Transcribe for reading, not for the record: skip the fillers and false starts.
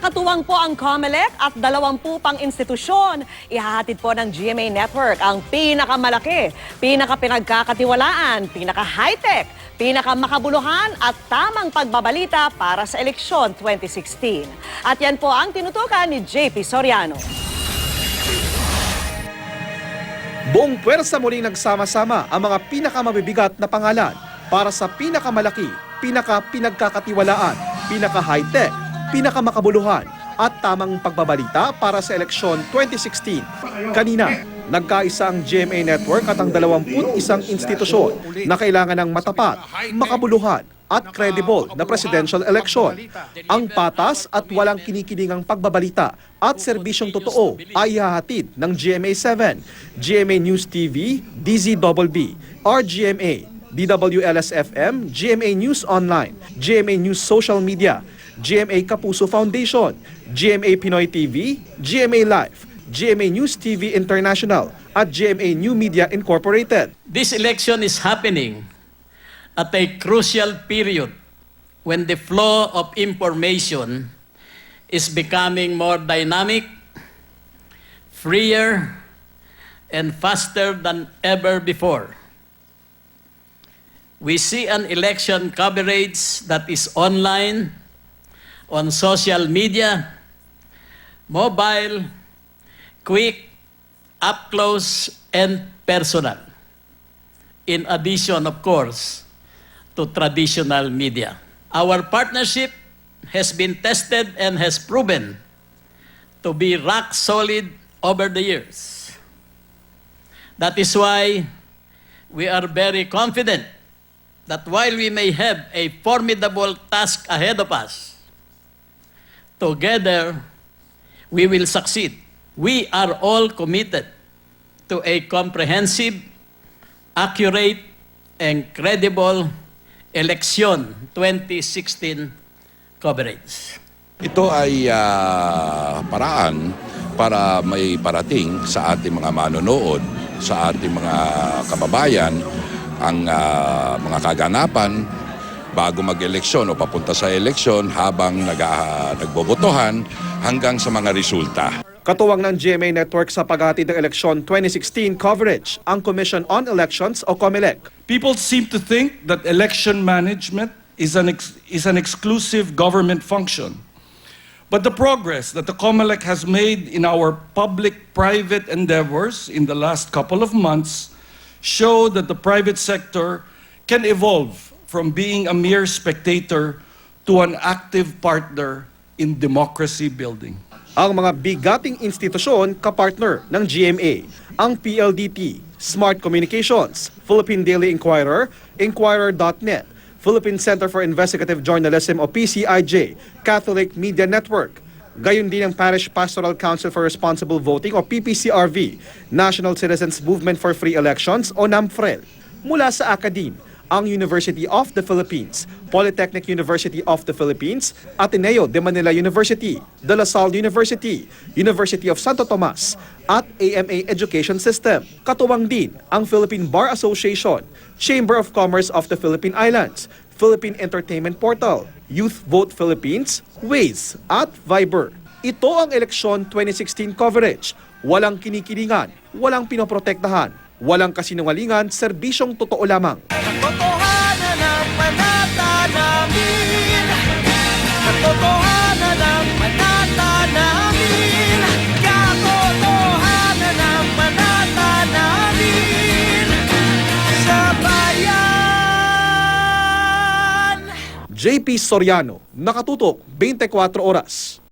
Katuwang po ang COMELEC at 20 pang institusyon. Ihahatid po ng GMA Network ang pinakamalaki, pinakapinagkakatiwalaan, pinaka-high-tech, pinakamakabuluhan at tamang pagbabalita para sa eleksyon 2016. At yan po ang tinutukan ni JP Soriano. Buong puwersa muling nagsama-sama ang mga pinakamabibigat na pangalan para sa pinakamalaki, pinagkakatiwalaan, pinaka-high-tech, pinakamakabuluhan at tamang pagbabalita para sa eleksyon 2016. Kanina, nagkaisa ang GMA Network at ang 21 institusyon na kailangan ng matapat, makabuluhan at credible na presidential election. Ang patas at walang kinikilingang pagbabalita at serbisyong totoo ay ihahatid ng GMA7, GMA News TV, DZBB, RGMA, DWLS-FM, GMA News Online, GMA News Social Media, GMA Kapuso Foundation, GMA Pinoy TV, GMA Live, GMA News TV International, at GMA New Media Incorporated. This election is happening at a crucial period when the flow of information is becoming more dynamic, freer, and faster than ever before. We see an election coverage that is online, on social media, mobile, quick, up close, and personal. In addition, of course, to traditional media. Our partnership has been tested and has proven to be rock solid over the years. That is why we are very confident that while we may have a formidable task ahead of us, together we will succeed. We are all committed to a comprehensive, accurate, and credible election 2016 coverage. Ito ay paraan para may parating sa ating mga manonood, sa ating mga kababayan, ang mga kaganapan bago mag-eleksyon o papunta sa eleksyon habang nagbobotohan hanggang sa mga resulta. Katuwang ng GMA Network sa paghahatid ng eleksyon 2016 coverage, ang Commission on Elections o COMELEC. People seem to think that election management is an exclusive government function. But the progress that the COMELEC has made in our public-private endeavors in the last couple of months show that the private sector can evolve from being a mere spectator to an active partner in democracy building. Ang mga bigating institusyon kapartner ng GMA, ang PLDT, Smart Communications, Philippine Daily Inquirer, Inquirer.net, Philippine Center for Investigative Journalism o PCIJ, Catholic Media Network, gayon din ang Parish Pastoral Council for Responsible Voting o PPCRV, National Citizens Movement for Free Elections o NAMFREL. Mula sa Academe, ang University of the Philippines, Polytechnic University of the Philippines, Ateneo de Manila University, De La Salle University, University of Santo Tomas, at AMA Education System. Katuwang din ang Philippine Bar Association, Chamber of Commerce of the Philippine Islands, Philippine Entertainment Portal, Youth Vote Philippines, Waze, at Viber. Ito ang eleksyon 2016 coverage. Walang kinikilingan, walang pinoprotektahan, walang kasinungalingan, serbisyong totoo lamang. Katotohanan ang panata namin. Katotohanan ang panata namin. Katotohanan ang panata namin. Sa bayan. JP Soriano, nakatutok 24 oras.